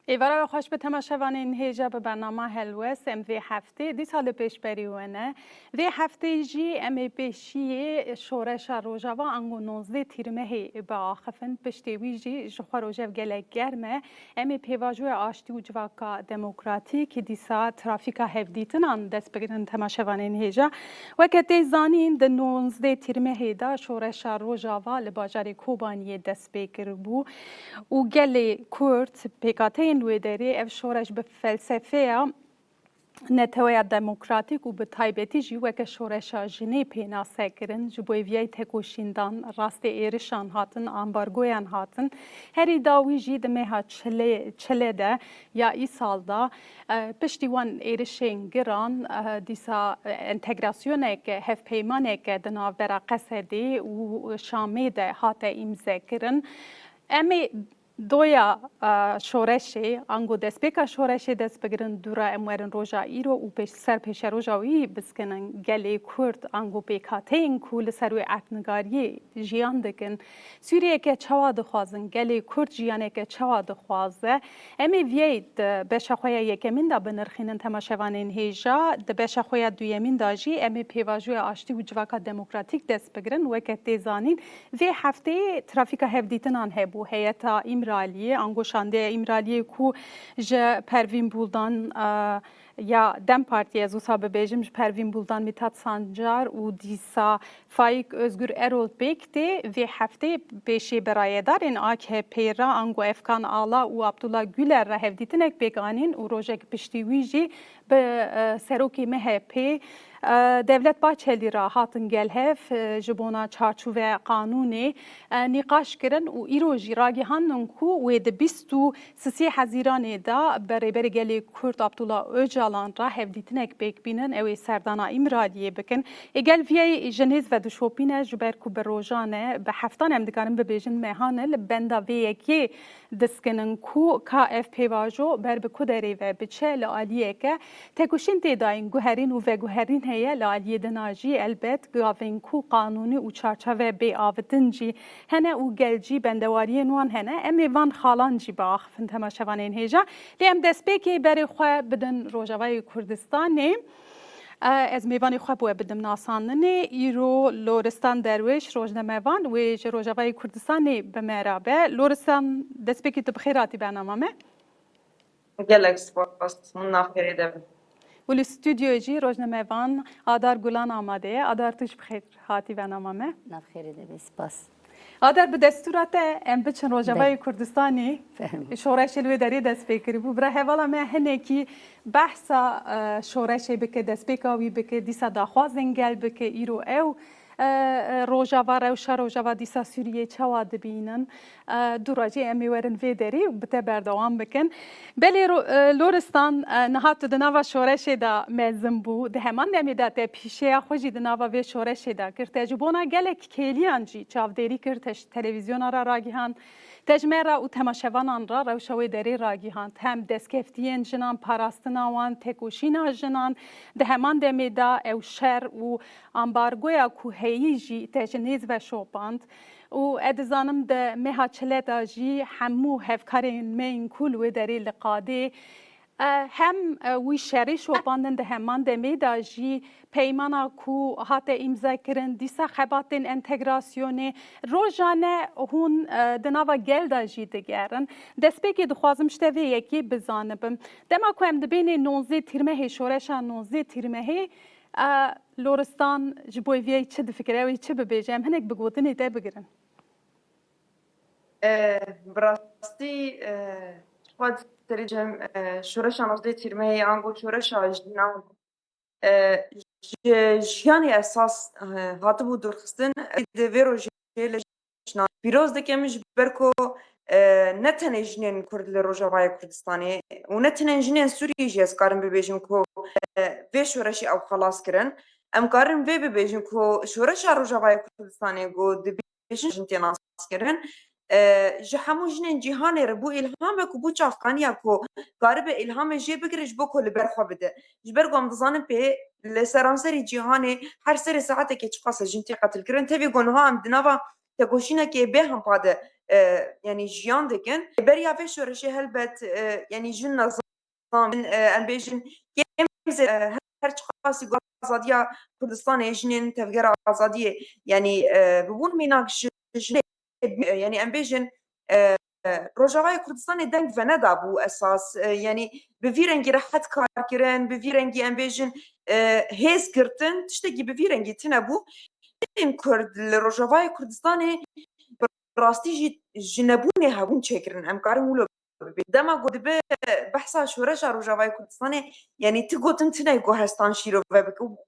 ایوارا خوش به تماشاوانین هیجا به برنامه هلوس ام وی هفته دی سال پیش بریونه وی هفته جی ام پیشی شورش روجاوا انگو 19 تیرمه هی با آخفن پشتیوی جی جخوا روجاو گلک گرمه ام پیواجو آشتی و جواکا دموکراتیک دیسا ترافیکا هفدیتن آن دست بگیرن تماشاوانین هیجا وکتی زانین د 19 تیرمه هی دا شورش روجاوا لباجاری کوبانی دست بگیر بو و گلی کورت پیکاتین ویدری اف شورش به فلسفه نتوی دموکراتیک و به تایبتی جیوه که شورش جنی پینا سکرن جبوی ویای تکوشیندان راست ایرشان هاتن امبارگویان هاتن هری داوی جی دمه ها چله ده یا ای سال دا پشتیوان ایرشین گران دیسا انتگراسیونه که هف پیمانه که دناو برا قصدی و شامی ده هات امزه کرن امی دویا شورشی انگو دست بکا شورشی دست بگیرن دورا امورن روژا ایرو و سر پیش روژاوی بسکنن گلی کرد انگو بکاتین کول سروی اتنگاری جیان دکن سوریه که چوا دخوازن گلی کرد جیانه که چوا دخوازه امی وید بشخویا یکمین دا بنرخینن تماشوانین هیجا د بشخویا دویمین دا جی امی پیواجوی آشتی و جواکا دموکراتیک دست بگیرن وکت دیزانین وی هفته ترافیکا هفدیتن آن هبو هیتا امرالیه انگوشانده امرالیه کو ج پروین بولدان یا دم پارتی از اوسا ببیجم ج پروین بولدان میتاد سانجار و دیسا فایق özgür erol bekti ve hafte beşi berayedar in AKP ra ango efkan ala u Abdullah Güler ra hevditinek beganin u rojek piştiwiji به سروکی MHP دولت باچلی را هاتن گلهف جبونا چارچوب قانونی نقاش کردن و ایروجی راگی هنن کو و د 23 حزیران دا برابر گلی کرد عبدالله öcalan را هفدیتنک بیک بینن اوی سردانا امرالیه بکن اگل وی جنیز و دشوپینه جبر کو بروجانه به هفتان هم دکارن ببیجن مهانه لبندا وی یکی دسکنن کو کا اف پیواجو بر بکودری و بچه لالیه که تکوشین تداین گوهرین و گوهرین هیا لالیه دناجی البته گاوین کو قانونی و چارچوبه بی آوردنجی هنه و گلجی بندواری نوان هنه امی وان خالانجی باخ فن تماشوانین هیجا لیم دست بکی بری خواه بدن روجاوای کردستانی از میوانی خواه بوه بدم ناساندنی ایرو لورستان درویش روزنامه‌وان و روجاوای کردستانی به مرابه لورستان دست بکی تو بخیراتی برنامه گلک سپاس من نخیریدم ولی استودیو جی روزنامه‌وان آدار گلان آماده آدار توش بخیر هاتی برنامه نخیریدم سپاس آدار به دستورات ام بچن روجاوای کردستانی شورش الوی داری دست بکری بو برای حوالا ما هنه کی بحثا شورش بکه دست بکاوی بکه دیسا داخوازن گل بکه ایرو او روجاوا روشا روجاوا دیسا سوریه چوا دبینن دوراجی امی ورن ویدری و بته بردوام بکن بلی لورستان نهات دناوا شورش دا مزم بو ده همان دمی دا ته پیشه خوشی دناوا وی شورش دا کرد تجربونا گلک کلیان جی چاودری کرد تلویزیون را راگیهان تجمع و تماشاوانان را روشوی دری راگیهان هم دستکفتین جنان پاراستناوان تکوشینا جنان ده همان دمی دا او شر و امبارگویا کوهیجی تجنیز و شوپاند و ادزانم ده مها چلتا جی همو هفکارین مین کول و دری لقاده هم وی شری شوپاندن ده همان دمی دا جی پیمانا کو هات امضا کرن دیسا خباتن انتگراسیونی روزانه هون دناوا گل دا جی دگرن دست بکی دخوازم شتوی یکی بزانبم دما کو هم دبینی 19 تیرمه شورشان 19 تیرمه لورستان جبوی وی چه دفکره وی چه ببیجم هنک بگوتنی ده بگیرن براستی خود تریجم شورش 19 تیرمه آنگو شورش آجنان جیانی اساس هاته بود درخستن دوی رو جیل جنان بیروز دکمش برکو نتنه جنین کرد لروجاوای کردستانی و نتنه جنین سوریه جیز کارم ببیجم که وی شورشی او خلاص کرن ام کارم وی ببیجم که شورش روجاوای کردستانی گو دبیجن جنتین آس کرن جهمو جنین جهانی ربو الهام کو بو چافکانیا کو کار به الهام جی بگرش بو کل برخوا بده جبر گم دزانم به لسرانسری جهانی هر سری ساعته که چقاس جنتی قتل کرن تبي گونها ام دناوا تگوشینا که به هم پاده يعني جیان دکن بریا وی شورشی هلبت يعني جن نظام ام بیجن هر قاسی آزادیا کردستان جنین تفجر آزادیه يعني ببون میناک يعني ام بیجن روجاوای کردستان دنگ و ندابو اساس يعني بفيرنجي راحت كاركرن بفيرنجي ام بیجن هيز كرتن تشتكي بفيرنجي تنبو این کرد لروجاوای کردستان راستی جنبونه هبون چکرن ام کارم ولو دما قد به بحثا شورش روجاوای کردستان يعني تقوتن تناي جو هستان شيرو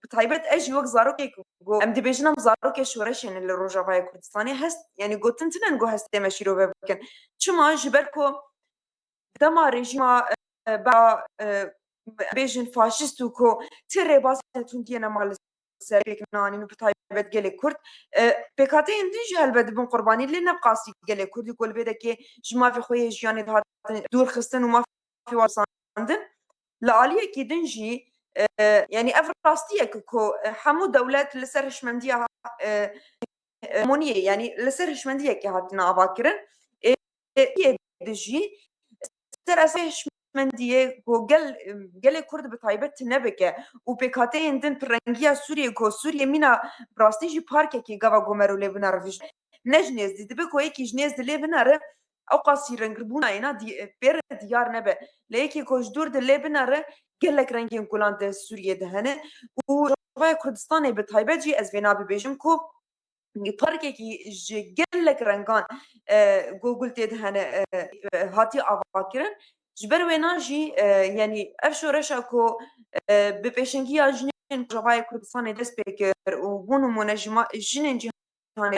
بتايبت اجي وقت زاروكي جو ام دي بيجنم زاروكي شورش يعني لروجاوای کردستان هست يعني قوتن تنان جو هستما شيرو بكن چما جبركو دما رژیما با بیژن فاشیست و کو تره باز تونتینا مال سريك ناني بتايبت قالي كرد بكاتين ديج هالبد بن قرباني اللي نبقاسي قالي كرد يقول بدك جما في خويا جياني دور خستن وما في وصاندن لعاليه كي دنجي يعني افراستيه كو حمو دولات لسرش منديه مونيه يعني لسرش منديه كي هاتنا اباكرن دجي ترى من دیه گل کرد به تایبت نبکه و پکاته اندن پرنگیا سوریه کو سوریه مینا براستی جی پارکه کی گاوا گومرو لبنا روش نجنز دی بکو یکی جنز دی لبنا ر او قاسی رنگ ربونا اینا دی بیر دیار نبه لیکی کوش دور دی لبنا ر گلک رنگین کلان ده سوریه دهنه و روای کردستان به تایبت جی از بنا ببیجم کو پارکه کی گلک رنگان گوگل تدهنه هاتی آواکرن جبر ويناجي يعني افشو رشاكو ببيشنجي جنين جواي كردستان دست بكر وبونو منجمة جنين جهان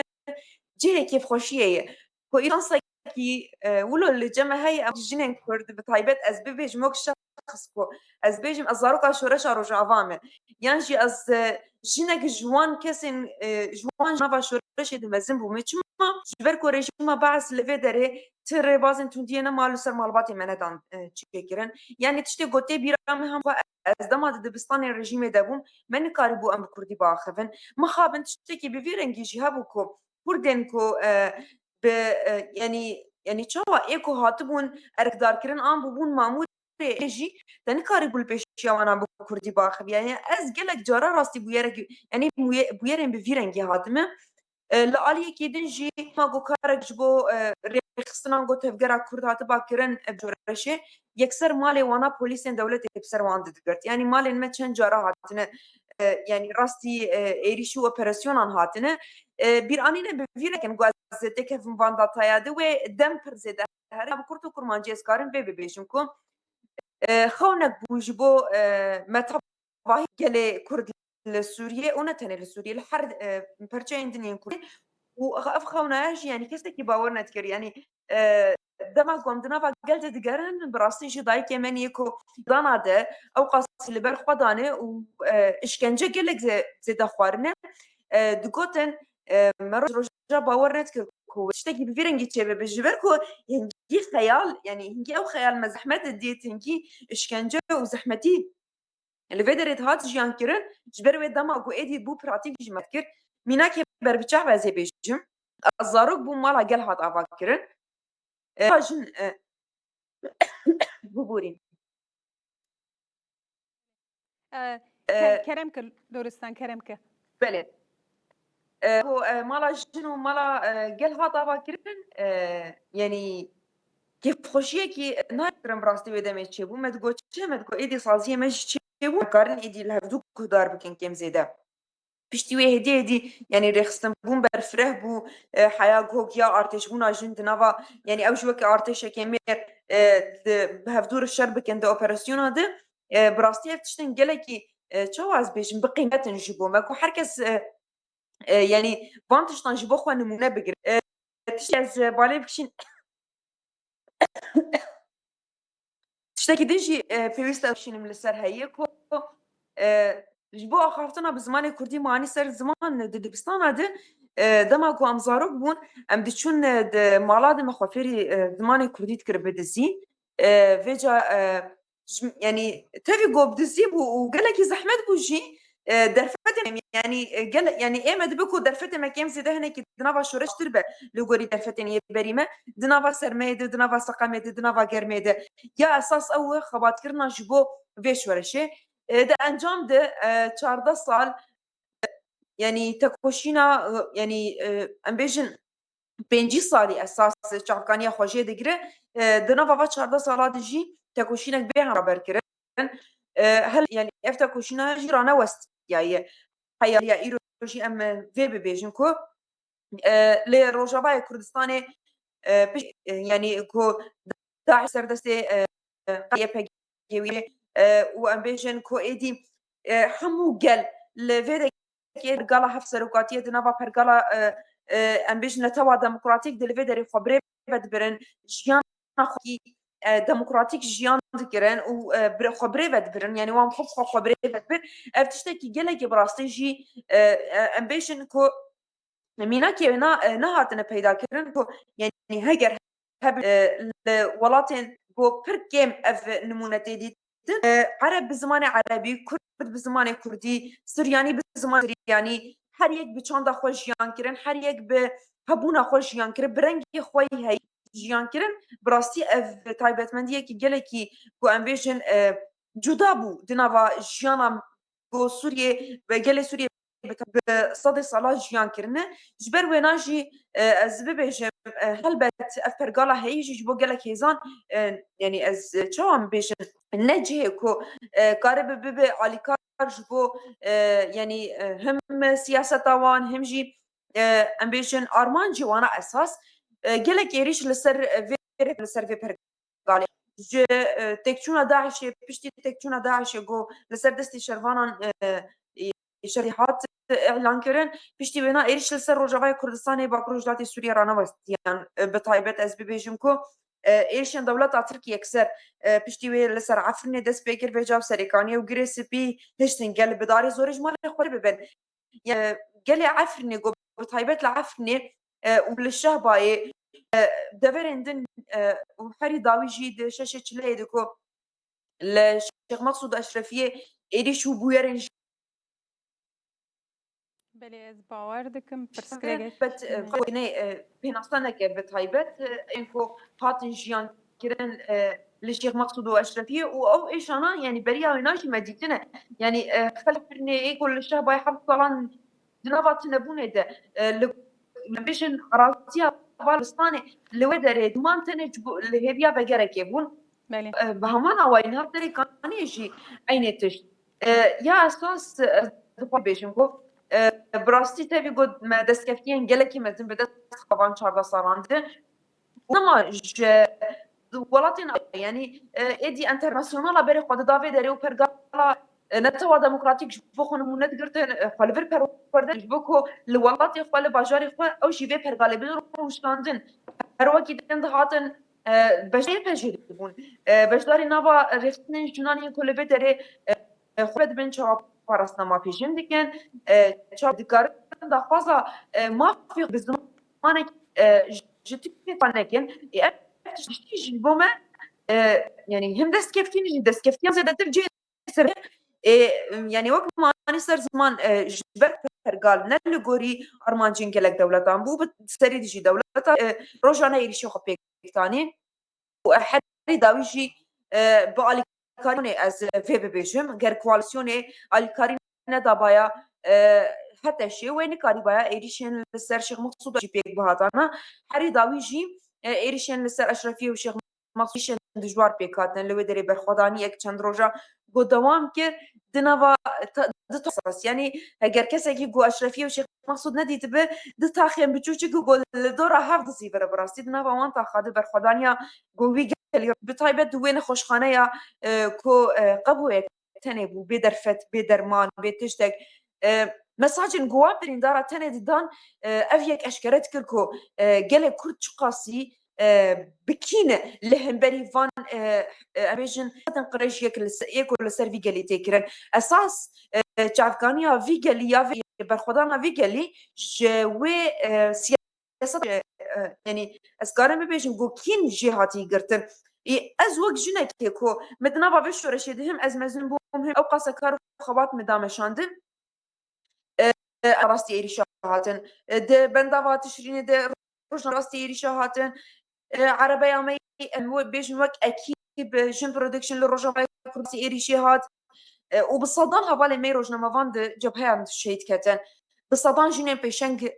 جيه كيف خوشيه كو إيران ساكي ولو اللي جمع هاي جنين كرد بطيبت از ببيج موك شخص كو از بيجم ازاروكا شو رشا رجع فامل يانجي از جنك جوان كسن جوان جنافا شو رشا دمزن بوميچما جبر كو رجيما بعث لفي داره تر بازن تونتينا مالو سر مالباتي منادان چيكرن يعني تشتي قوتي بيرام هم از دما دبستان الرجيم دابوم من كاربو ام كردي باخفن ما خابن تشتكي بفيرنجي جهابكو كردنكو ب يعني چاوا ايكو هاتبون اركدار كرن ام بوبون مامور اجي تن كاربو البيشيا وانا بكردي باخف يعني از قلك جارا راستي بويرك يعني بويرن بفيرنجي هاتمه لعالیه کی دنجی ما گو کارک جبو رخصتان گو تفجر کرد هات باکرن بجورشه یکسر مال وانا پلیسین دولت بسر واند دکرد يعني مال ما چند جارا هاتنه يعني راستي ايريشو اوبراسيونان هاتنه bir anine bevîrekin gazete kevin vanda tayade ve dem pirzede her bu kurtu kurmancı eskarın ve bebeşim ku xawnek bû ji bo metavahî gelê Kurd li Sûriyê û ne tenê li Sûriyê li her perçeyên dinên Kurdî û ev xewnaya jî yani kesekî bawer nedikir yani dema gondinava gel de digerin bi rastî jî dayîkê me niyê ku dana de ew qasî li ber xwe danê û işkence gelek zêde xwarine digotin me roja bawer nedikir ku tiştekî bi vî rengî çêbibe ji ber ku hingî xeyal yani hingî ew xeyal me zehmet didît hingî işkence û zehmetî li vê derê hat jiyan kirin ji ber wê dema ku êdî bû pratîk jî me dikir mînakê berbiçav ez ê bêjim zarok bû mala gel hat ava kirin jin bûborîn کرم که درستن کرم که belê mala jin û mala gel hat ava kirin yani kêfxweşiyekî nakirin bi rastî wê demê çêbû me digot çi me digot êdî saziyê me jî çêbû karin êdî li hevdû guhdar bikin kêm zêde piştî wê hêdî hêdî yani rêxistinbûn berfireh bû heya gogiya artêşbûna jin di nava yani ew ji wekî artêşekê mêr bi hevdû şer bikin di operasyona de bi rastî ev tiştên gelekî çawa ez bêjim biqîmetin ji bo me ku herkes yani van tiştan ji bo xwe nimûne bigire tiştê ez balê bikişîn tiştekî din jî pêwîst e bişînim li ser heyê ku ji bo axaftina bi zimanê Kurdî manî ser ziman di dibistana de dema ku em zarok bûn em diçûn di mala de me xwe fêrî zimanê Kurdî dikir bi dizî vê ca yani tevî got bi dizî bû û gelekî zehmet bû jî درفتم يعني قال يعني ايه مدبكو درفتم كيم زيده هنا كي دنافا شورش تربه لغوري درفتني بريمه دنافا سرميد دنافا سقميد دنافا گرميد يا اساس او خبات كرنا جبو فيش ورشه ده انجام ده 14 سال يعني تكوشينا يعني ام بيجن 5 سالي اساس چاکانیا خوژه دگره دنافا و 14 سالات جی تکوشینک به هم برکرن هل يعني افتا كوشينا جيرانا وست يعني هيا ايروجي ام في بيجن كو لي روجافا كردستان يعني كو داعش سردستي قرية بيجوية وام بيجن كو ايدي حمو قال لفيدا قال هف سروقاتية دنافا برقالا ام بيجن توا ديمقراطيك دلفيدا خبري بدبرن جيان خوكي ديمقراطيك جيان دكرن و خبري بدبرن يعني وام خبري بدبر افتشتكي قالك براستي جي ام بيجن كو میناکی نهاتن پیدا کردن کو یعنی هگر هب ولاتن بو پرکم اف نمونه دیدن عرب بزمان عربی کرد بزمان کردی سریانی بزمان سریانی هر یک به چند خوش جیان کردن هر یک به هبونا خوش جیان کردن برنگی خوی هی جیان کردن براستی اف تایبتمندیه کی گله کی کو امبیشن جدا بو دنوا جیانا بو سوریه و گله سوریه بصدى صلاة جيان كرنا جبر ويناجي از ببيجم هلبت افرقالا هيجي جبو قالك هيزان يعني از چوام بيجم نجي كو قارب ببي عليكار جبو يعني هم سياسة طوان هم جي ام بيجن ارمان جوانا اساس قالك يريش لسر فيري لسر في برقالي ج تكچونا داعش بشتي تكچونا داعش جو لسر دستي شرفانا شريحات اعلان كرن بشتي بنا ايش لسر روجاوای كردستان با بروجلات سوريا رانا وستيان بتايبت از بيجمكو ايش دولة تركيا اكثر بشتي وي لسر عفرني دس بيكر بجاب سريكانيا وجريس بي هشتن قال بداري زورج مال خور ببن قال عفرني جو بتايبت لعفرني وبالشهباي دفرندن وحري داوي جيد شاشه چليدكو الشيخ مقصود اشرفيه ايش بويرن بله از باور دکم شكرا پرسکرگش بت قويني بين أصلا بتايبت إنكو هاتن جيان كرن للشيخ مقصود وأشرفية أو إيش أنا يعني بريا ويناجي مديتنا يعني خلفني يقول الشعب يحب طالان دنابات نبونه ده بيشن راسيا بالستاني اللي ودري دمان تنجب اللي هي بيا بجرك يبون بله بهمان وين هذا كان يجي عيني تش يا أساس دفع بيشنكو براستی تبي قد ما دستكفتين جلكي ما زين بدأت طبعا شاردا صارانده وما ج ولاتنا يعني ايدي انترناسيونال بري قد دافي دري وبرغالا نتوا ديمقراطيك بخون مونت قرتن خلفر پروردن بكو لولاتي خپل باجاري خو او شي في برغالي بيرو وشتاندن هر وقت دند هاتن بجي بجيبون بجداري نابا رفتن جناني كل بدري خود بن چاپ پاراستما پیشم دیکن چاپ دیکار دا خوازا مافی بزمان جتی پانکن افتشتی جنبومه يعني هم دست كفتين دست كفتين زي دتر جي سر يعني وقت ما نصير زمان جبر فرقال نلقوري أرمانجين كلك دولة بو بتسري دي دولة روجانا يريشو خبيك تاني وأحد داويجي بقالي كاريني از في بيجم غير كواليسيوني الكارينا دابايا حتى شيء وين كاريبايا إيريشن لسر شيخ مقصود جي بيك بهاتانا حري داويجي إيريشن لسر أشرفي وشيخ مقصود دجوار بيكاتن لو دري برخداني اك چند روجا گو دوام كر دنوا دتصاص يعني اگر کسی که گو اشرفی و شیخ مقصود ندید به د تاخیم بچوچی گو دورا هفت زیبر براستی دنوا وان تا خاده برخدانیا گو وی گلی بتایبت دوین خوشخانه یا کو قبوه تنه بو بدرفت بدرمان بتشتك مساجن جواب برين دارا تنه دان افيك اشكرت كركو قال كرد قاسي بكينة لهم بري فان اميجن تنقرش يكل سر فيجالي تكرن اساس جافغانيا فيجالي يا برخدانا فيجالي جوي سياسة يعني اسكارم بيجن جو كين جهاتي قرتن از وقت جنك كو مدنا بابش رشيدهم از مزن بوم او قاسكار خبات مدامشاندن راستی ایریشا هاتن ده بنداوا تشرینه ده روشن راستی ایریشا هاتن عربی امی بیشن وک اکیب جن پرودکشن لروجا راستی ایریشی هات وبالصدان هبالي ميروج لما فاند جبهة شيت كتن بالصدان جنين بيشنج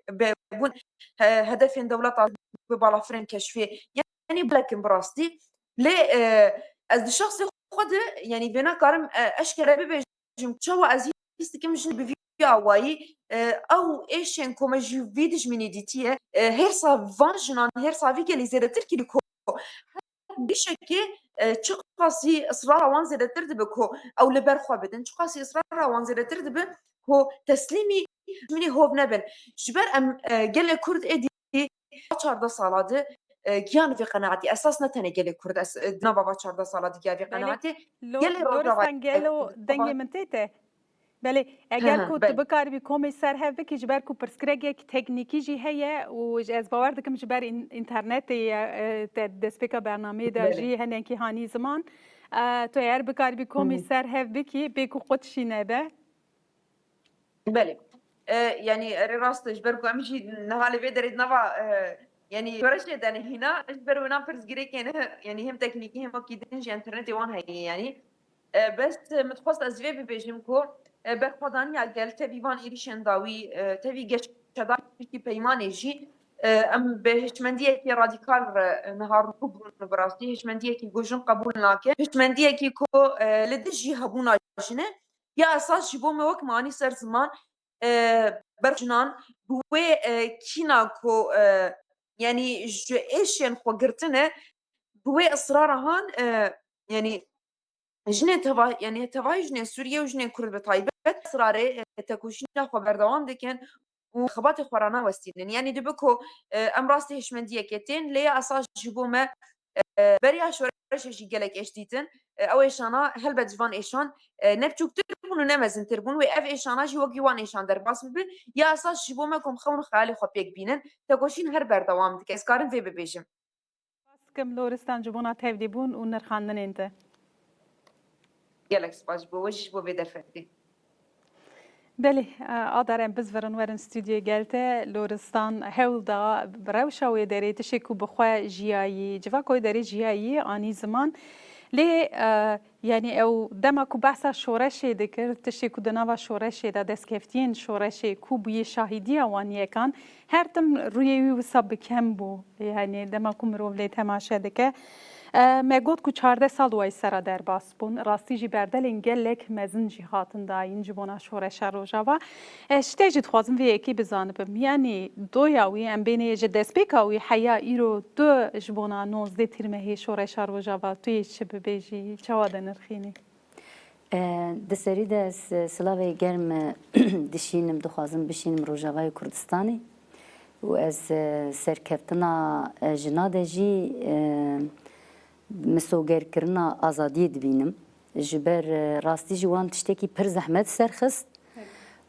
بون هدفين دولة ببالافرين كشفي يعني بلاك براستي ليه از الشخص خود يعني بنا كارم اشكال بيجم شو ازي يستكم جن بفيديو اواي او ايشن كوما جو فيديج من ديتيه هيرسا فانجنان هيرسا فيك اللي زي تركي لكو بشكل چقاسی اصرار وان زده ترد بکو او لبر خو بدن چقاسی اصرار وان زده ترد بکو تسلیمی منی هوب نبن جبر ام گل کرد ادی 14 سالاده گیان في قناعتي اساس نتنه گل کرد نبا 14 سالاده گیان في قناعتي گل لورستان گلو دنگ منتیته بله اگر کو تو بکار بی کمیسر هف بکی جبر کو پرسکرگ تکنیکی جی هيا و از باور دکم جبر اینترنت دسپیکا برنامه دا جی هنن کی هانی زمان تو اگر بکار بی کمیسر هف بکی بکو قدشی نبه بله يعني راست جبركو امشي نهالي بيدريد نفا يعني فرش داني هنا جبر ونا فرز جريك يعني هم تكنيكي هم اكيد انترنت وان هي يعني بس متخصص ازفي بيجمكو برخدان يا قال تبي وان ايريشن داوي تبي جش شدا في بيمان جي ام بهشمنديه كي راديكال نهار كبر براستي هشمنديه كي جوجن قبول ناكه هشمنديه كي كو لدجي هبونا جنه يا اساس جبو موك ماني سر زمان برجنان بوي كيناكو يعني جو ايشن خو قرتنه بوي اصرارهان يعني جنة تبا يعني تباي جنة سوريا وجنة كرد بطايبة اصراري تكوشينا خو بردوام دكن وخبات خورانا وستينن يعني دبكو ام راستي هشمنديه كتين ليا اساس جبومه بريا شورش جي جلك اشتيتن او ايشانا هلبت جوان ايشان نبچوك تربون ونمزن تربون وي اف ايشانا جي وقي وان ايشان در باس بن يا اساس جبومه كم خون خالي خو بيك بينن تكوشين هر بردوام دك اسكارن في ببيجم كم لورستان جبونا تفدي بون و نرخاندن انت جلك سباش بوجش بو بدر فردي بله آدارم بزورن ورن استودیو گلته لورستان هول دا روشا و داری تشکو بخوا جیایی جوا کوی داری جیایی آنی زمان لی یعنی او دما کو بحثا شورشی دکر تشکو دنوا شورشی دا دسکفتین شورشی کو بوی شاهدی وانی کان هر تم روی و سب کم بو یعنی دما کو مرو لی تماشا دکه ما گوت کو 14 سال وای سرا در باس بون راستی جی بردل گلک مزن جی هاتن دا این جبونا شورش روجاوا شته جی خوازم وی کی بزانبم یعنی دو یاوی ام بین ج دسپیکاوی حیا ایرو دو جبونا 19 ترمه شورش روجاوا توی چه ببیجی چوا نرخینی دسری ده سلاوی گرم دشینم دخوازم بشینم روجاوای کردستانی و از سرکفتنا جناده جی مسوگرکرنا آزادی دبینم جبر راستی جوان تشتکی پر زحمت سرخست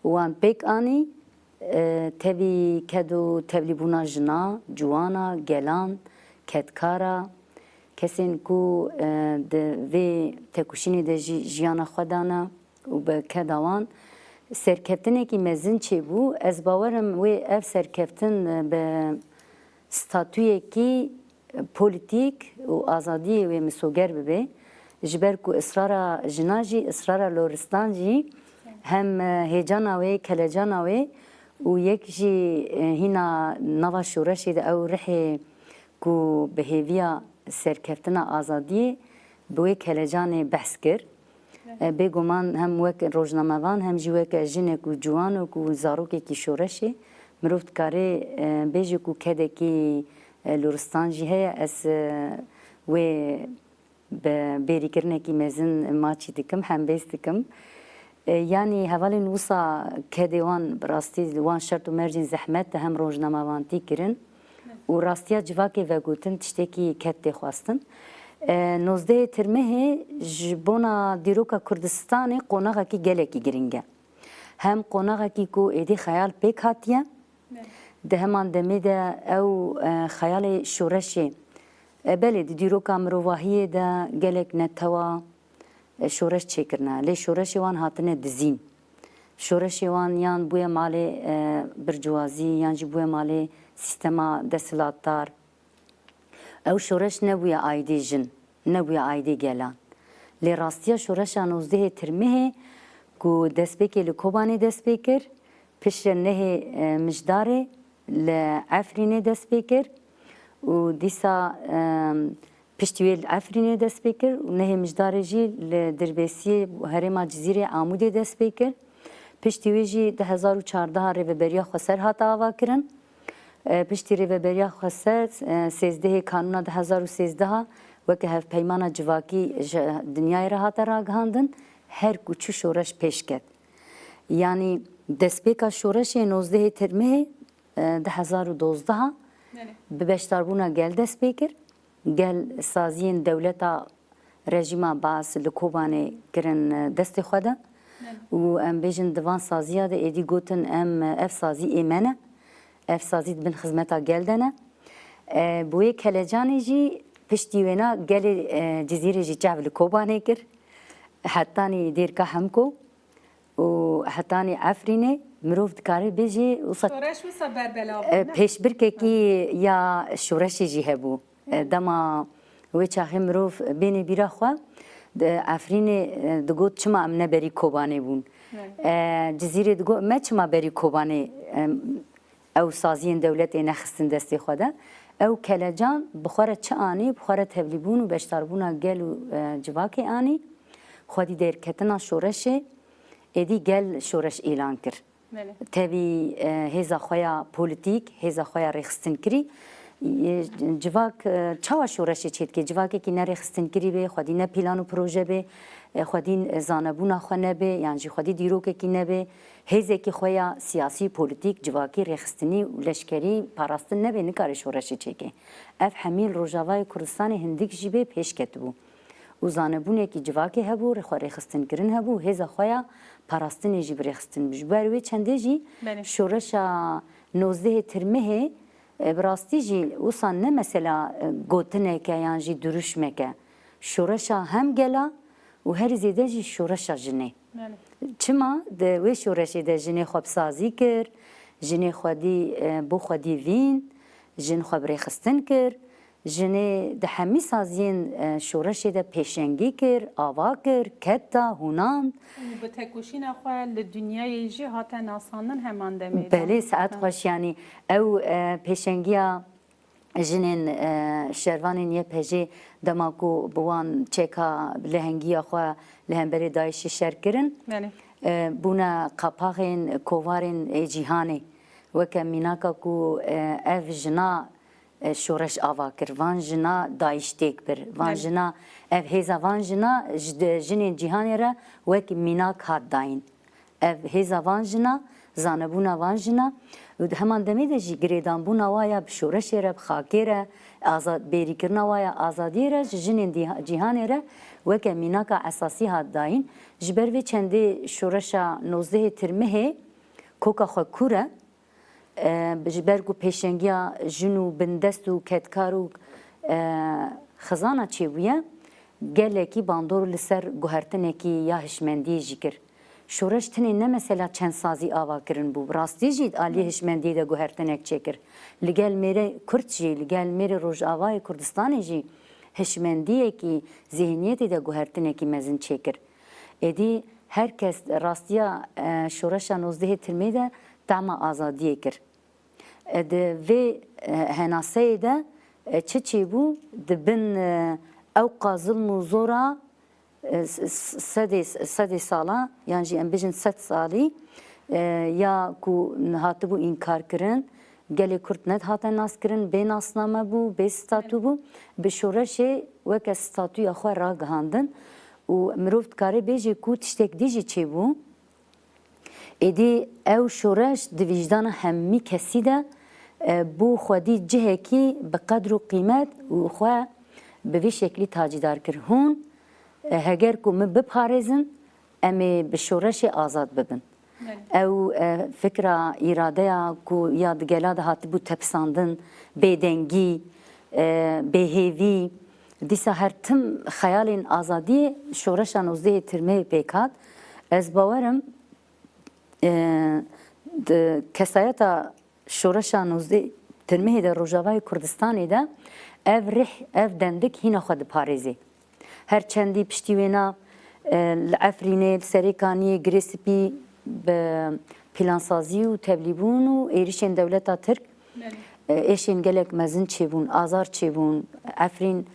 وان پیک آنی تبی کدو تبلی بونا جنا جوانا گلان کدکارا کسین کو وی تکوشینی ده جیانا خودانا و به کدوان سرکفتنه کی مزن چه بو از باورم وی اف سرکفتن به ستاتوی کی politik و آزادی و مسوگر ببه جبر کو اصرار جناجی اصرار لورستان جی هم هیجانا و کلجانا و یک جی هینا نوا شورشی ده او رحی کو بهیویا سرکفتنا آزادی بوی کلجان بحث کر بگومان هم وک روزنامه‌وان هم جی وک جنک و جوان و کو زاروک کی شورشی مروفت کاری بیجی کو کده کی لورستان جی هیا از و بریکرنه کی مزن ماچی دکم هم بیس دکم یعنی حوالی نوسا کدیوان براستی وان شرط و مرجین زحمت هم روزنامه وانتی کرن و راستیا جواکی و گوتن تشتکی کت خواستن 19 ترمه جبونا دیروکا کردستان قوناغا کی گلکی گرینگه هم قوناغا کی کو ایدی خیال پیک هاتیه ده همان دمی ده او خیال شورشی بله دیروکا مروواهیه ده گلک نتوا شورش چکرنه لی شورشی وان هاتنه دزین شورشی وان یان بوی مالی برجوازی یان جی بوی مالی سیستما دستلاتدار او شورش نبوی آیدی جن نبوی آیدی گلان لی راستیا شورش آنوزده ترمه کو دست بکی لکوبانی دست بکر پیش نه مجداره لعفرینه دست بکر و دیسا پشتویل عفرینه دست بکر و نه مجداره جی لدربیسی هرما جزیره عموده دست بکر پشتوی جی 2014 ریوبریا خسر هات آوا کرن پشتی ریوبریا خسر 13 کانونا 2013 وکه هف پیمانا جواکی دنیای را هات را گهاندن هر کوچو شورش پیش کرد یعنی دستپیکا شورش 19 ترمه 2012 به بشتربونا گل دست بکر گل سازین دولتا رژیما باز لکوبانه کرن دست خوده و ام بیجن دوان سازیه ده ایدی گوتن ام اف سازی ایمنه اف سازی بن خدمتا گلدنه بوی کلجانی جی پشتیوینا گل جزیره جی جعب لکوبانه کر حتانی دیر که همکو و حتانی عفرینه مروف دکاری بیجی شورش و سبر بلا پیش برکه کی یا شورشی جی هبو دما وی چاخی مروف بینی بیرا خواه عفرین دگوت چما ام نبری کوبانه بون جزیره دگوت ما چما بری کوبانه او سازین دولت نخستن دستی خوده او کلجان بخوره چه آنی بخوره تبلیبون و بشتربونا گل و جواکی آنی خودی دیر کتنا شورشه ایدی گل شورش اعلان کر تبی هزا خویا پولیتیک هزا خویا رخستن کری جواک چوا شورشی چید که جواکی که نرخستن کری به خودی نه پیلان و پروژه به خودی زانبونا خو نبه یعنی خودی دیروکه کی نبه هزه کی خویا سیاسی پولیتیک جواکی رخستنی و لشکری پاراستن نبه نکار شورشی چیکه اف حمیل روجاوای کردستان هندیک جیبه پیش کتبو و زانبونه کی جواکی هبو رخو رخستن کرن هبو هزه خویا پاراستن جیب رخستن بجبر وی چنده جی شورشا 19 ترمه براستی جی وصل نه مثلا گوتنه که یعنی جی دروش مکه شورشا هم گلا و هر زیده جی شورشا جنه چما ده وی شورشی ده جنه خوب سازی کر جنه خودی بو خودی وین جن خوب ریخستن کر جنه ده همی سازین شورشی ده پیشنگی کر آوا کر کتا هوناند به تکوشین اخواه لدنیای جی هاته ناساندن همان دمیدن بله ساعت خوش یعنی او پیشنگیا جنین شروانین یه پیجی دماغو بوان چکا لهنگی خواه لهنبری دایشی شر کرن بونا قپاقین کووارین جیهانی وکه میناکا کو اف جنا شورش آوا کر وان جنا دایش تیک بر وان جنا اف هیزا وان جنا جنین جیهانی را وکه میناک هات داین اف هیزا وان جنا زانبونا وان جنا و همان دمیده جی گریدان بونا وایا بشورشی را بخاکی را آزاد بیری کرنا وایا آزادی را جنین جیهانی را وکه میناکا اساسی هات داین جبر وی چنده شورشا 19 ترمه کوکا خو کوره بجبرگو پیشنگیا جنو بندست و کتکارو خزانه چی بویه گله کی باندور لسر گوهرتنه کی یا هشمندی جیکر شورش تنی نه مثلا چند سازی آوا کرن بو راستی جید آلی هشمندی ده گوهرتنک چکر لگل میره کرد جی لگل میره روش آوای کردستان جی هشمندیه کی ذهنیتی ده گوهرتنکی مزن چکر ادی هر کس راستیا شورش 19 ترمه ده تعم آزادیه کر و هناسه ده چی بو دبن اوقا ظلم و زورا سدی سالا یعنی جی ام بیجن 100 سالی یا کو هاتبو انکار کرن گلی کرد ند هاتن ناس کرن به ناسنامه بو به ستاتو بو به شورشه وک ستاتو اخو را گهاندن و مروفت کاری بیجی کو تشتک دیجی چی بو ایدی او شورش د وجدان همی کسی ده بو خودی جهه کی به قدر و قیمت و خو به وی شکلی تاجیدار کر هون هگر کو م بپارزن امی به شورش آزاد ببن او فکر اراده کو یاد گلاد هات بو تپساندن بدنگی بهیوی دیسا هر تم خیال آزادی شورش 19 ترمه پیکات از باورم کسایتا شورشا نوزده ترمه ده روجاوای کردستانی ده ev dendik hina xwe diparêzê. Her çendî piştî wêna li Efrînê, li Serêkaniyê, Girêspî bi plansazî û tevlîbûn û êrişên dewleta Tirk êşên gelek mezin çêbûn, azar çêbûn. Efrîn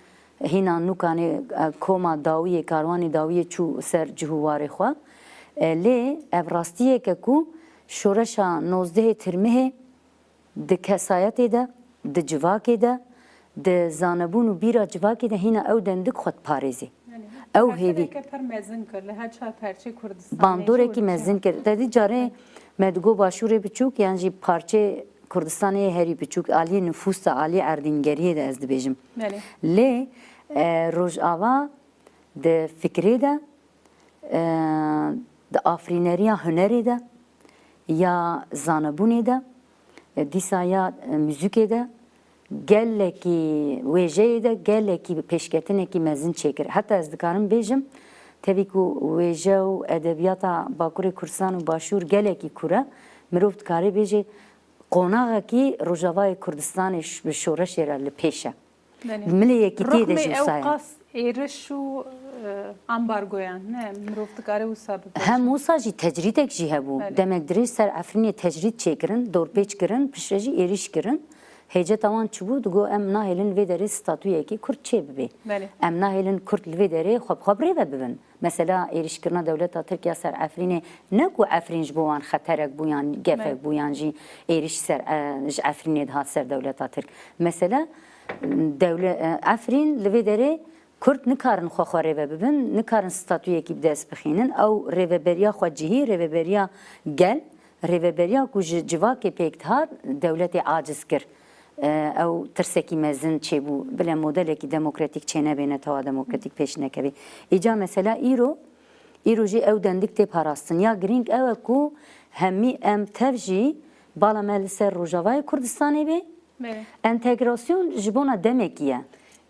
hîna nûkanê koma dawiyê, karwanê dawiyê çû ser cihûwarê xwe. Lê ev rastiyeke ku şoreşa 19 Tirmihê di kesayetê de, di civakê de, د زانبون و بیرا جواکی ده هینا او دندک خود پارێزی او هیوی باندوره کی مزن کرد دادی جاره مدگو باشوره بچوک یعنی جی پارچه کردستانی هری بچوک عالی نفوس تا عالی اردینگریه ده از دبیجم لی روز آوا ده فکری ده ده آفرینریا هنری ده یا زانبونی ده دیسا یا موزیکی ده geleki wêjeyê de gelekî pêşketinekî mezin çêkir. Heta ez dikarim bêjim tevî ku wêje û edebiyata Bakurê Kurdistan û Başûr gelekî kur e mirov dikare bêje qonaxekî Rojavayê Kurdistanê bi şoreşê re li pêş e. Miliyekî tê de jî wisa ye. Êriş û ambargoyan ne mirov dikare wisa bibe. Hem wisa jî tecrîdek jî hebû. Demek dirêj ser Efrînê tecrîd çêkirin, dorpêç kirin, piştre jî êriş kirin. Hece tavan çubuğu dugo em nahilin ve deri statüyeki Kürt çe bibe. Em nahilin Kürt ve deri xop rêve bibin. Mesela êrişkirina dewleta Tirkiye ser Efrînê ne ku Efrîn ji bo wan xeterek bû yan gefek bû yan jî êriş ser ji Efrînê dihat ser dewleta Tirk. Mesela Efrîn li vê derê Kürt nikarin xwe rêve bibin, nikarin statüyekî bi dest bixînin ew rêveberiya xwe cihî, rêveberiya gel, rêveberiya ku ji civakê pêk dihat dewletê aciz kir. او ترسکی مزن چه بو بله مدلکی دموکراتیک چه نبینه تا دموکراتیک پیش نکبی ایجا مثلا ایرو جی او دندک تی پاراستن یا گرینگ او کو همی ام تفجی بالا ملسر روجاوای کردستانی بی انتگراسیون جبونا دمکیه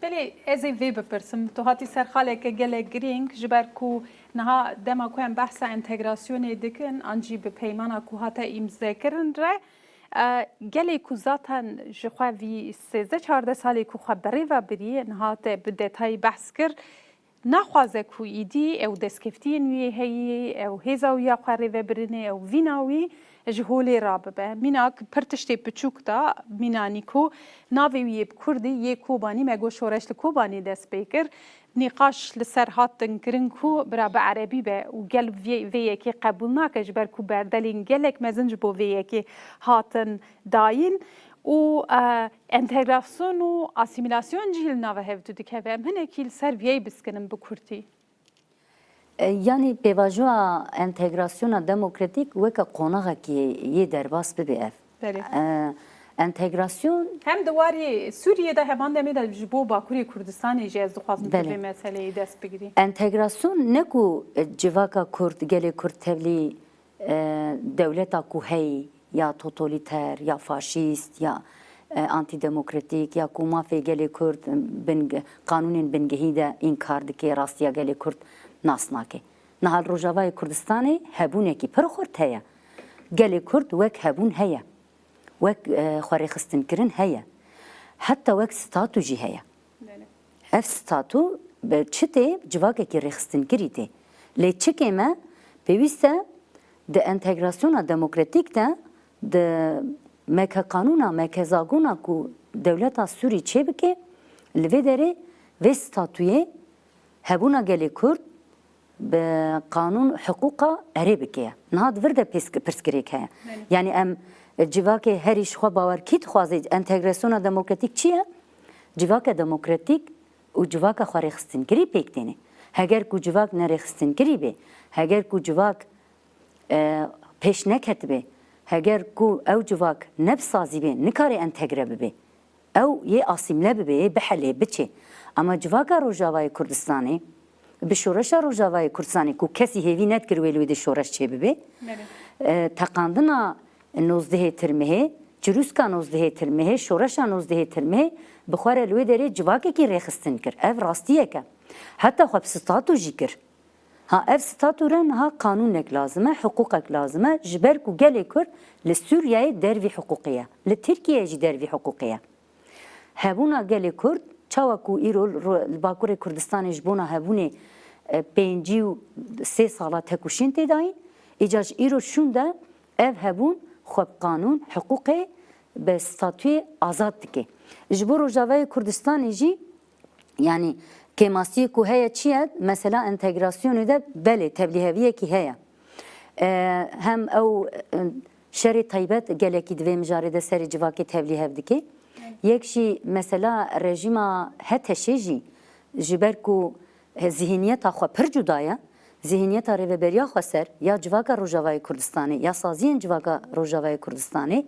بله از وی بپرسم تو هاتی سر خاله که گله گرینگ جبر کو نها دما کو ام بحث انتگراسیون دکن انجی به پیمانا کو هاتا امضا کردن ره گلی کو زاتن جخوا وی 13-14 سالی کو خبری و بری نهات به دیتای بحث کرد نخوازه کو ایدی او دسکفتی نوی هی او هزاویا قری و برنه او ویناوی جهولی راببه میناک پرتشتی بچوک دا مینانی کو ناوی وی کردی یک کوبانی مگو شورش کوبانی دست بیکر نقاش لسر هاتن کرن کو برا به عربی به و گل وی کی قبول نکش بر کو بردلین گلک مزنج بو وی کی هاتن داین و انتگراسیون و اسیمیلاسیون جیل ناوه هفت دیگه و من کیل سر وی بسکنم بکردی یعنی پیواژوا انتگراسیون دموکراتیک وکا قوناغه کی یه درباس ببیف انتگراسیون هم دواری سوریه ده همان دمی ده جبو باکوری کردستانی جاز دخواستم به مسئله دست بگیری انتگراسیون نکو جواکا کرد گلی کرد تبلی دولتا کوهی یا توتالیتر یا فاشیست یا آنتی دموکراتیک یا کومافی گلی کرد قانون بنگهی ده این کار که راستیا گلی کرد ناسناکه نهال روجاوای کردستانی هبونه کی پرخورد هیا گلی کرد وک هبون هیا وک خوری خستن کرن هیا حتی وک ستاتو جی هیا اف ستاتو به چته جواکه کی رخستن کریته لی چکه ما پیوسته د انتگراسیون دموکراتیک ده د مکه قانونا مکه زاگونا کو دولتا سوری چه بکه لوی داره و ستاتویه هبونا گلی کرد به قانون حقوقا عربیه نهاد ورده پرسکریک هست یعنی ام جواک هریش خو باور کیت خوازه انتگراسیون دموکراتیک چیه جواک دموکراتیک و جواک خوری خستن گری پیکتینه هگر کو جواک نرخستن گری به هگر کو جواک پیش نکتبه هگر کو او جواک نبسازی به نکاری انتگره به او یه آسیمله به بحله بچه اما جواک روجاوای کردستانی به شورش روجاوای کردستانی کو کسی هیوی ند کرویلوی ده شورش چه ببه تقاندنا 19 ترمه جروسکا 19 ترمه شورش 19 ترمه بخوره لوی داره جواک کی رخصتن کر اف راستیه که حتی خب ستاتو جی کر Ha ev statüren ha kanunek lazım, hukukek lazım. Jber ku gelê Kurd li Sûriyeyê dervî hukukiye, li Tirkiyeyê jî dervî hukukiye. Hebûna gelê Kurd çawa ku îro li Bakurê Kurdistanê ji bona hebûnê 5 û 3 sala tekuşîn tê dayîn, îca ji îro şûn de ev hebûn xwe bi kanûn hukukê bi statûyê azad dike. Ji bo Rojavayê Kurdistanê jî yani kemasiyê ku heye çi ye? Mesela entegrasyonê de belê tevlîheviyekî heye. Hem ew şerê taybet gelekî divê mijarê de serê civakê tevlîhev dike. Yek jî mesela rejîma HTŞ jî ji ber ku zihniyeta xwe pir cuda ye, zihniyeta rêveberiya xwe ser ya civaka Rojavayê Kurdistanê ya saziyên civaka Rojavayê Kurdistanê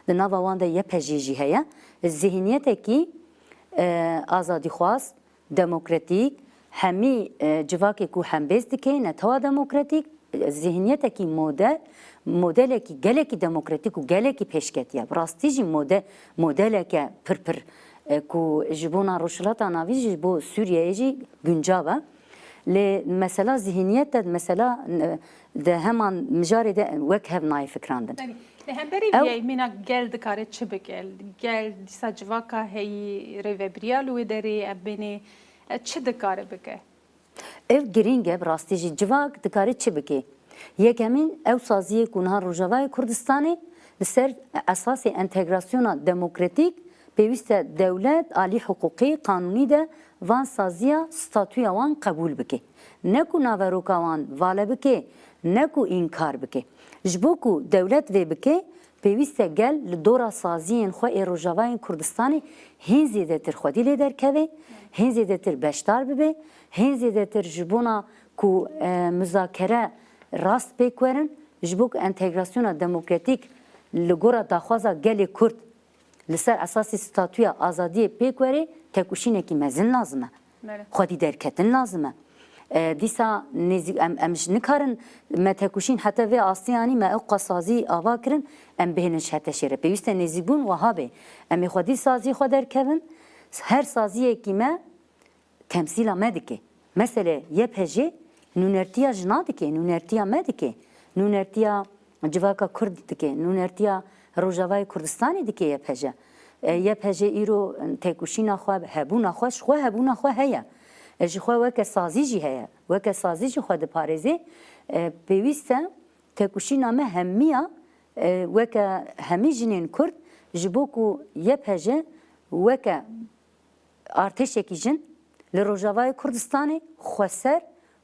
di nava wan de YPG jî heye. Zihniyetekî azadîxwaz, demokratîk, hemî civakê ku hembêz dike netewa demokratîk, zihniyetekî modelekî gelekî demokratîk û gelekî pêşketiye. Bi rastî jî modeleke pir ku ji bona Rojhilata navî ji bo Sûriyeyê jî guncav e. Lê mesela zihniyet de mesela de heman mijarê de wek hev nayê fikran din. Hemberî vê mîna gel dikare çi bike? Gel dîsa civaka heyî rêveberiya li wê derê ev benê çi dikare bike? Ev giring e bi rastî jî civak dikare çi bike? Yekemîn ew saziyê ku niha Rojavayê Kurdistanê li ser esasê entegrasyona demokratîk pêwîst e dewlet alî hukukî kanûnî de van saziya statûya wan qebûl bike. Ne ku naveroka wan vale bike, ne ku înkar bike. Ji bo ku dewlet vê bike, pêwîst e gel li dora saziyên xwe ê Rojavayên Kurdistanê hên zêdetir xwedî lê derkeve, hên zêdetir beşdar bibe, hên zêdetir ji bona ku müzakere rast pêk werin, ji bo ku entegrasyona demokratîk li gora daxwaza gelê Kurd li ser esasî statûya azadiyê pêk werê tekuşînekî mezin lazim e. Xwedî derketin lazim e. Dîsa em ji nikarin me tekuşîn heta vê astiyanî me ew qasazî ava kirin em bihêlin ji HTŞ re. Pêwîst e nêzîkbûn wiha be. Em ê xwedî sazî xwe derkevin, her saziyekî me temsîla me dike. Mesele YPG nûnertiya jina dike, nûnertiya me dike, nûnertiya civaka Kurd dike, nûnertiya Rojavayê Kurdistanê dike YPG. YPG îro tekuşîna xwe hebûna xwe ji xwe hebûna xwe heye. Ji xwe weke sazî jî heye. Weke sazî jî xwe diparêze pêwîst e tekuşîna me hemmiya weke hemî jinên Kurd ji bo ku YPG weke artêşekî jin li Rojavayê Kurdistanê xweser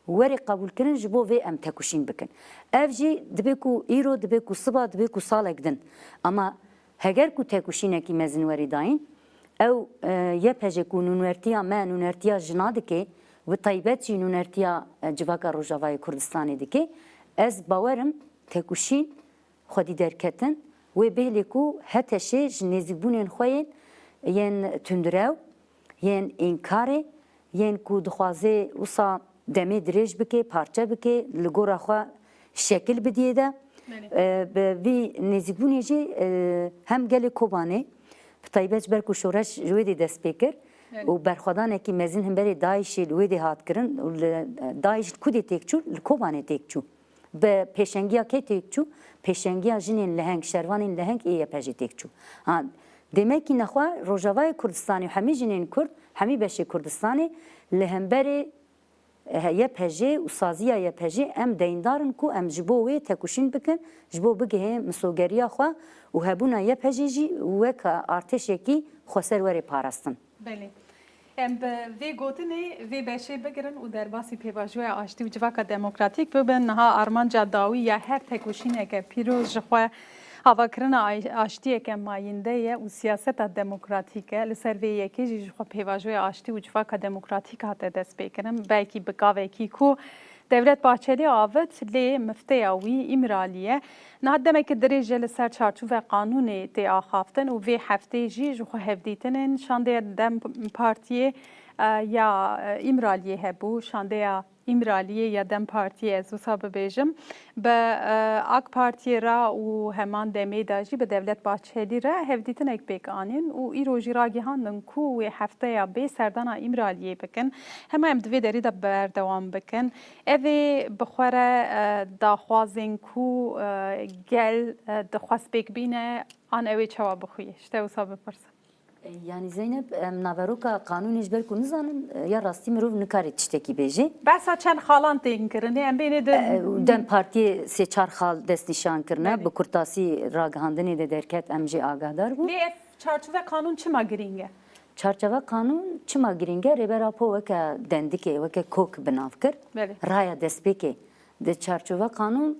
werî qebûlkirin ji bo vê em tekuşîn bikin. Ev jî dibe ku îro dibe ku siba dibe ku salek din. Ama heger ku tekuşînekî mezin werî dayîn ew YPG ku nûnertiya me nûnertiya jina dike bi taybet jî nûnertiya civaka Rojavayê Kurdistanê dike, ez bawerim tekuşîn xwedî derketin wê bêhlê ku HTŞ ji nêzîkbûnên xwe yên tundirew, yên înkarê, yên ku dixwaze wisa demê dirêj bike, parçe bike, li gora xwe şekil bidiye de. Vî nêzîkbûnê jî hem gelê Kobanê bi taybet ji ber ku şoreş ji wê de dest pê kir û berxwedanekî mezin hemberê Daişê li wê de hat kirin û Daîş ku dê têk çû? Li Kobanê têk çû. Bi pêşengiya kê têk çû? Pêşengiya jinên leheng, şervanên leheng ê YPG têk çû. Demekî nexwe Rojavayê Kurdistanê û hemî jinên Kurd, hemî beşê Kurdistanê li hemberê YPG û saziya YPG em deyindarin ku em ji bo wê tekuşîn bikin, ji bo bigihê misogeriya xwe û hebûna YPG jî wek artêşekî xweser werê parastin. Belê. Em bi vê gotinê vê beşê bigirin û derbasî pêvajoya aştî û civaka demokratîk bibin niha armanca dawî ya her tekuşîneke pîroz ji xwe havakirina aştiyeke mayînde ye û siyaseta demokratîk e li ser vê yekê jî ji xwe pêvajoya aştî û civaka demokratîk hate dest pêkirin belkî bi gavekî ku Devlet Bahçeli avit lê mifteya wî îmraliye niha demeke dirêj li ser çarçûve qanûnê tê axaftin û vê heftê jî ji xwe hevdîtinên şandeya Dem Partiyê ya îmraliyê hebû şandeya İmraliye ya Dem Partiye ez wisa bibêjim bi AK Partiye ra û heman demê de jî bi Devlet Bahçeli re hevdîtinek pêk anîn û îro jî ragihandin ku wê hefteya bê serdana İmraliyê bikin. Hema em divê derî de berdewam bikin. Ev ê bi xwe re daxwazên ku gel dixwast pêk bîne an ew ê çawa bixuye. Ji te wisa bipirsim. Yani Zeynep naveroka kanûnê ji ber ku nizanin ya rastî mirov nikare tiştekî bêje. Behsa çend xalan tên kirin em bêne de Dem partiyê sê çar xal destnîşan kirine bi kurtasî ragihandinê de derket em jê agahdar bûn. lê ev çarçove kanûn çima girîng e? Çarçeva kanûn çima girîng e rêbera po weke dendikê weke kok bi nav kir. Belê. Raya destpêkê di çarçova kanûn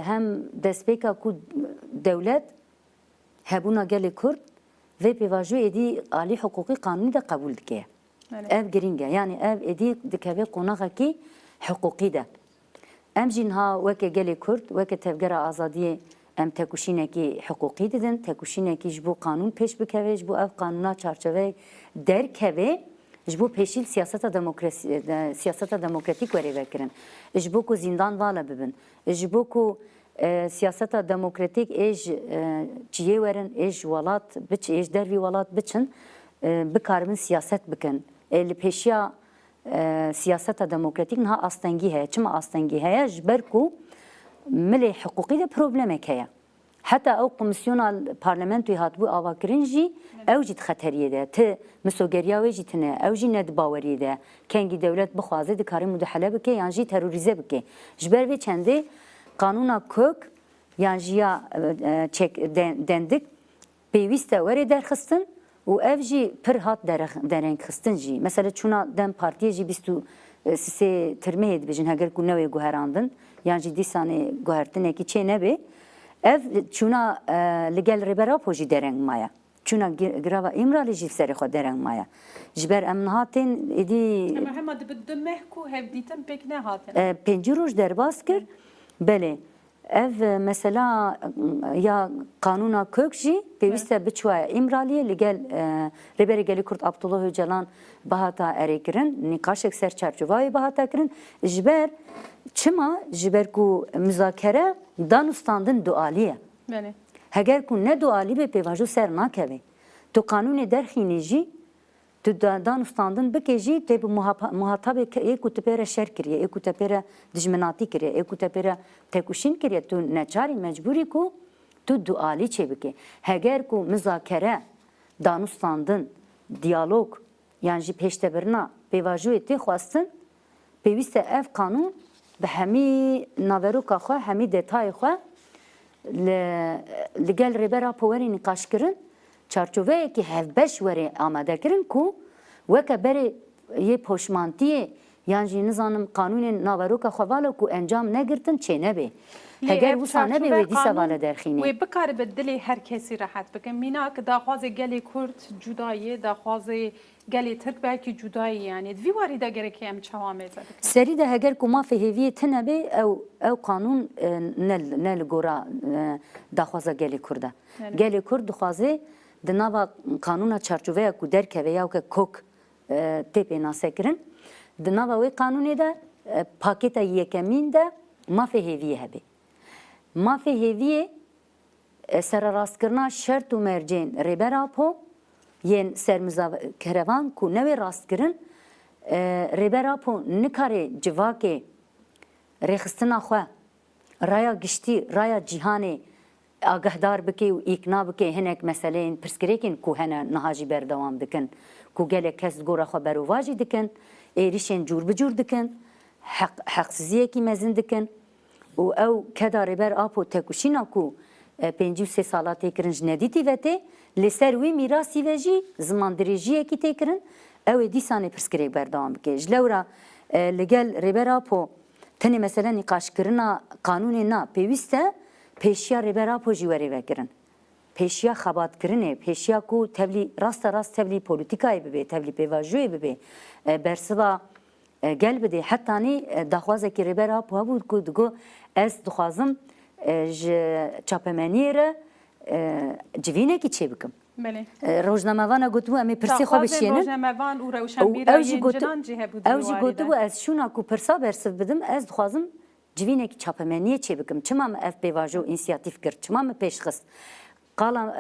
hem destpêka ku dewlet hebûna gelê Kurd vê pêvajoyê êdî alî hiqûqî kanûnî de qebûl dike. Ev girîng e yani ev êdî dikeve qonaxekî hiqûqî de. Em jî niha weke gelê Kurd weke tevgera azadiyê em tekuşînekî hiqûqî didin, tekuşînekî ji bo kanûn pêş bikeve, ji bo ev kanûna çarçeveyê derkeve ji bo pêşîl siyaseta demokratîk werê vekirin. Ji bo ku zindan vala bibin. Ji bo ku siyaseta demokratîk ê ji çiyê werin, ê ji welat biçin, ê ji dervî welat biçin, bikaribin siyaset bikin. Li pêşiya siyaseta demokratîk niha astengî heye. Çima astengî heye? Ji ber ku milê hiqûqî de problemek heye. Heta ew komisyona parlamentoyê hatibû avakirin jî ew jî di xeteriyê de. Ti misogeriya wê jî tune, ew jî ne di baweriyê de. Kengî dewlet bixwaze dikare müdahale bike yan jî terorîze bike. Ji ber vê çendê kanûna kök yan jiya dendik pêwîst e werê derxistin û ev jî pir hat derengxistin jî. Mesela çûna Dem Partiyê jî bîst û sisê tirmehê dibêjin heger ku newê guherandin yan jî dîsanê guhertinekî çê nebe. Ev çûna li gel rêbera po jî dereng maye. Çûna girava İmralî jî serê xwe dereng maye. Ji ber em niha tên êdî Ama hema di meh ku hevdîtin pêk nehatin. pêncî roj derbas kir. Belê. Ev mesela ya kanûna kök jî pêwîst e biçûye İmraliyê li gel rêberê gelê Kurd Abdullah Öcalan bihata erê kirin, nîqaşek ser çerçevayê bihata kirin. Ji ber çima ji ber ku müzakere danûstandin dualî ye. Belê. Heger ku ne dualî be pêvajo ser nakeve. Tu kanûnê derxînî jî tu danûstandin bike jî tê bi muhatabê ê ku tu pêre şer kiriye, ê ku te pêre dijminatî kiriye, ê ku te pêre tekuşîn kiriye, tu neçarî mecbûrî ku tu dualî çê bike. Heger ku müzakere danûstandin, diyalog yan jî pêştebirina pêvajoyê tê xwastin pêwîst e ev kanûn bi hemî naveroka xwe, hemî detayê xwe li gel rêbera po werê nîqaşkirin çarçoveyekî hevbeş werê amadekirin ku weke berê yê poşmantiyê yan jî nizanim kanûnên naveroka xwe vala ku encam negirtin çê nebe. Heger wisa nebe wê dîsa vala derxîne. Wê bikaribe dilê her kesî rehet bikin. Mîna ki daxwazê gelê Kurd cudayê, daxwazê gelê Tirk belkî cudayê yani. Vî warî de gerekê em çawa mêze bikin. Serî de heger ku mafê hêviyê tune be ew kanûn ne li gora daxwaza gelê Kurd e. Gelê Kurd dixwaze di nava kanûna çarçoveya ku derkeve ya ke kok tê pênasekirin di nava wê kanûnê de pakêta yekemîn de mafê hêviyê hebe. Mafê hêviyê serarastkirina şert û mercên rêbera po yên sermüzakerevan ku newê rastkirin rêbera po nikare civakê rêxistina xwe raya giştî, raya cîhanê agahdar bike û îkna bike hinek meseleyên pirsgirêkên ku hene niha jî berdewam dikin. Ku gelek kes gora xwe berova jî dikin, êrişên cûr bi cûr dikin, heqsiziyekî mezin dikin. û ew keda rêber apo tekuşîna ku 53 sala tê kirin ji nedîtî ve tê li ser wê mîrasî ve jî zimandirêjiyekî tê kirin ew ê dîsanê pirsgirêk berdewam bike. Ji lewra li gel rêber apo tenê mesele nîqaşkirina kanûnê na pêwîst e pêşiya rêber apo jî werê vekirin. Pêşiya xebatkirinê, pêşiya ku tevlî rasta rast tevlî polîtîkayê bibe, tevlî pêvajoyê bibe, bersiva gel bide hetanî daxwazekî rêber apo hebû ku digo ez dixwazim ji çapemeniyê re civînekî çê bikim. بله روزنامه‌وان گوتو امی پرسی خواب شینه روزنامه‌وان و روشنبیرا اینجان جه بود اوج گوتو از شونا کو پرسا برسف بدم از دخوازم جوینه کی چاپمنیه چی بکم چما اف بی واجو اینسیاتیف کرد چما پیش خست قالا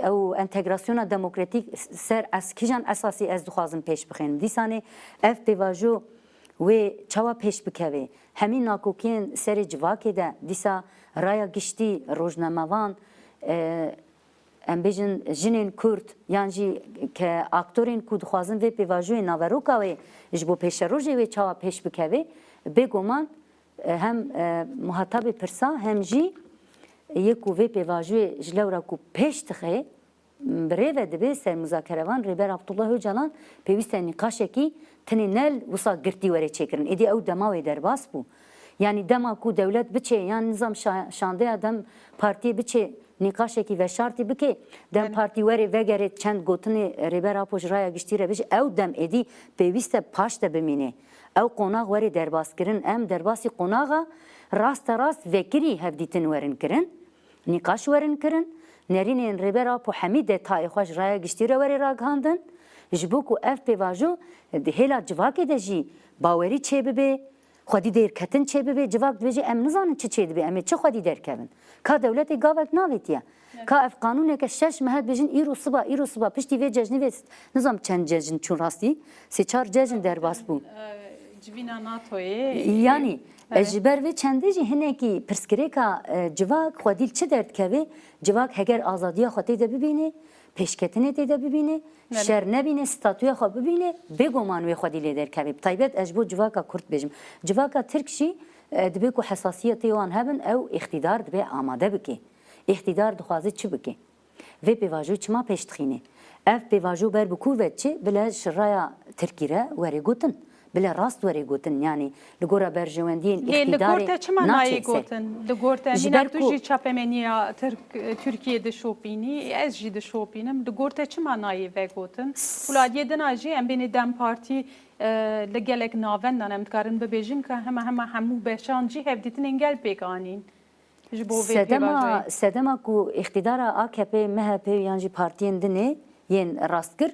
او انتگراسیون دموکراتیک سر از کیجان اساسی از دخوازم پیش بخین دیسانه اف بی واجو و چوا پیش بکوی همین ناکوکین سر جواکی ده دیسا رایا گشتی روزنامه‌وان ام بیژن جنین کورد یعنی که اکتورین کود خوازن و پیواژوی ناوروکاوی جبو پیش روزی و چوا پیش بکوی بگومان هم مخاطب پرسا هم جی یکو و پیواژوی جلورا کو پیش تخه بره و دبی سر مذاکره‌وان ریبر عبدالله هوجلان پیوسته نقاشه کی تنی نل وسا گرتی وره چکرن ایدی او دماوی درباس بو yani dema ku devlet biçe yani nizam şande adam partiye biçe nikaşe ki ve şartı bike dem parti veri ve gere çend gotini ribera pojraya giştire biç ev dem edi peviste paş da bimine ev konak veri derbas kirin em derbasi konağa rast vekiri hevditin verin kirin nikaş verin kirin nerinin ribera po hamide tay xoş raya giştire veri raghandın jbu ku ev pevajo hela civake de ji baweri çebibe خودی دیر کتن چه به جواب دویجه ام نزانن چه به ام چه خودی دیر کردن که دولت گاوک ناویتیه که اف قانونه که شش مهد بجن ایرو صبح پشتی وی ججنی وی نظام چند ججن چون راستی سه چهار ججن در باس بو جوینا ناتوی yani جبر و چنده جی هنه کی پرسکری که جواب خودی چه درد که جواب هگر آزادی خودی ده ببینه پیشکتنه دیده ببینه شر نبینه ستاتوی خواب ببینه بگومان وی خودی لیدر کبیب طیبت اجبو جواکا کرد بجم جواکا ترکشی دبی کو حساسیتی وان هبن او اقتدار دبی آماده بکی اقتدار دخوازی چی بکی وی بیواجو چما پیشتخینه اف بیواجو بر بکو وید چی بلا شرایا ترکیره وری گوتن بلا راست وری گوتن yani لگورا برجواندین اقتداری لگورتا چما نایی گوتن لگورتا هنگ توجی چاپمنیا Türkiye de şopini ez jî de şopinim لگورتا چما نایی و گوتن ولادیه دناجی ام بین دم parti لگلک ناوندان ام دکارن ببیجن که همو بشان جی هفدیتن انگل بگانین سدما کو اقتدار AKP MHP yani partiyen dine yen rastkir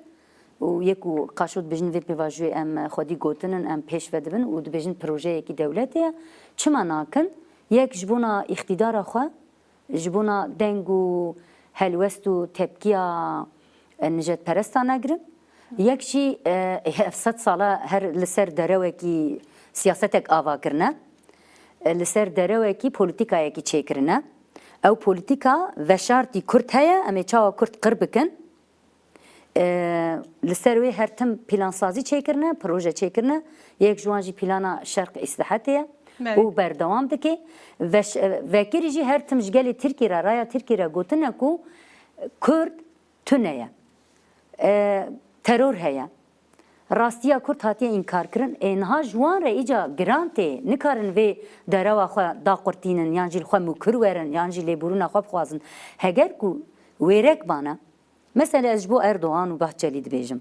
و یکو قاشود بجن وی پیواژوی ام خودی گوتنن ام پیش ودبن و بجن پروژه یکی دولتیه چما ناکن یک جبونا اقتدار خو جبونا دنگو هلوست و تبکیا نجات پرستان اگرم یک چی 700 ساله هر لسر دروه کی سیاستک آوا کرنه لسر دروه کی پولیتیکا کی چیکرنه او پولیتیکا و شرطی کرد هیا امی چاوا کرد قربکن لسروی هر تم پلانسازی چیکرنه پروژه چیکرنه یک جوانجی پلانا شرق اصلاحاتیه او بردوام دکه و کریجی هر تم جگلی ترکی را رایا ترکی را گوتنه کو کرد تنه ترور هیا راستیا کرد هاتیه انکار کرن اینها جوان را ایجا گرانته نکارن و دروا خو دا قرتینن یانجی خو مکر ورن یانجی لیبورون خو خوازن هگر کو ویرک بانه مثلا از بو اردوغان و بحچلی دبیجم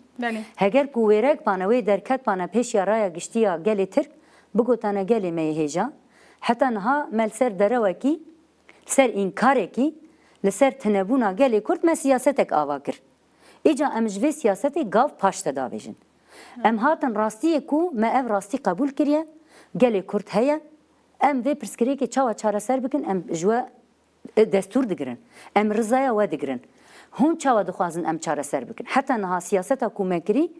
هگر کو ویرک بانه وی درکت بانه پیش رایا گشتیا گلی ترک بگوتانه گلی میهجا حتی نها مل سر دروکی سر انکاره کی لسر تنبونا گلی کرد ما سیاستک آوا کر ایجا امجوی سیاستی گاف پاشت دابیجن ام هاتن راستی کو ما اف راستی قبول کریه گلی کرد هیا ام وی پرسکری که چاوا چاره سر بکن ام جوا دستور دگرن ام رضایا و دگرن هون چاوا دخوازن ام چاره سر بکن حتی نها سیاست حکومتگری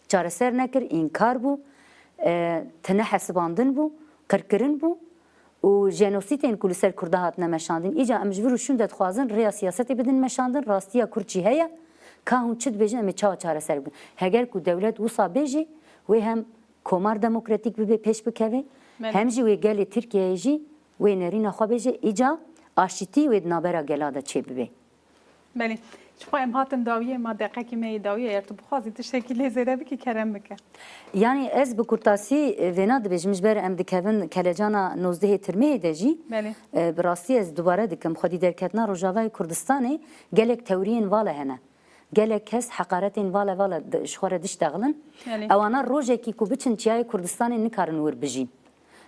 چاره سر نکر انکار بو تنه حسباندن بو کرکرین بو و جنوسیتین کل سر کرده هات نمشاندن ایجا ام جبرو شون دخوازن ریا سیاستی بدن مشاندن راستیا کرچی هیا که هون چت بیجن ام چاوا چاره سر بکن هگر کو دولت وصا بیجی و هم کمار دموکراتیک بی پیش بکوی هم جی و گلی ترکیه جی و نرین خو بیجی ایجا آشتی و نابرا گلاده چه بی بله چون ام هاتن داویه ما دقیقه کی می داویه ارتب خواهی تشکیل زیره بکی کرم بکه yani ez bu kurtasi vena dibêjim ber em dikevin kelejana 19 tirmeyê de jî bi rastî ez dubare dikim xwedî derketina Rojavayê Kurdistanê gelek tewriyên vala hene gelek kes heqaretên vala ji xwe re diş dexilin ewana rojekî ku biçin çiyayê Kurdistanê nikarin wir bijîn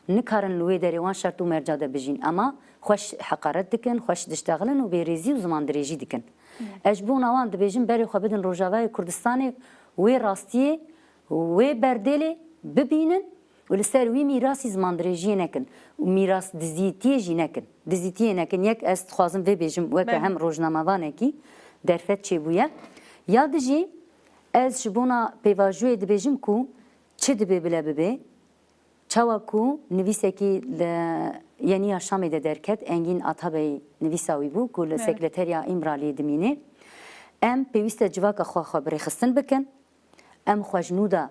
nikarin li wê derê wan şert û merca de bijîn ama خوش حقارت دکن خوش دشتغلن و بیریزی و زمان دریجی دکن اجبون آوان دبیجن بری خو بدن روجاوای کردستان و راستیه و بردله ببینن و لسر وی میراثی زمان دریجی نکن و میراث دزیتی نکن دزیتی نکن یک است خوازم و بیجم و که هم روزنامه‌وانه کی درفت چی بویه یاد جی از شبونا پیواجوی دبیجم کو چه دبی بله ببی چاوا کو نویسه کی یعنی شامی ده درکت انگین آتابی نویساوی بو کو سکرتریا امرالی دمینه ام پیوسته جواک خو خبری خستن بکن ام خوجنودا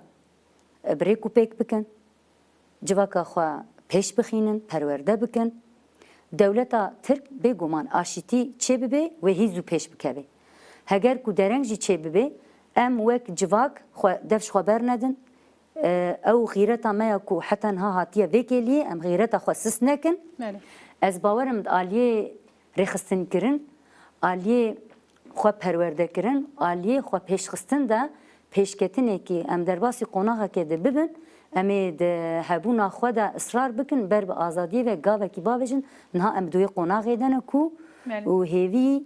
بریکو پیک بکن جواک خو پیش بخینن پرورده بکن دولتا ترک بگومان آشتی چه ببی و هیزو پیش بکوی هگر کو درنگجی چه ببی ام وک جواک خو دفش خبر ندن او غیرتا ما کو حتی ها هاتیه وکیلی ام غیرتا خصص نکن از باورم عالیه رخصتن کرن عالیه خو پرورده کرن عالیه خو پیشخستن ده پیشکتنه کی ام درباسی قوناغه که ده ببن امی ده هبونا خو ده اصرار بکن بر به آزادی و گاوه کی باوجن نه ام دوی قوناغه دنه کو و هیوی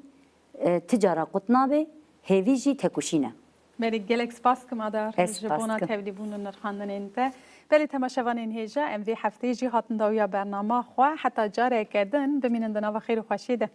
تجاره قطنابه هیوی جی تکوشینه بله گلک سپاس که مادر جبونا تبلی بون نرخاندن انت بله تماشاوان هیجا ام وی هفته جی هاتن داویا برنامه خو حتی جاره کردن بمینن دنا و خیر و خوشیده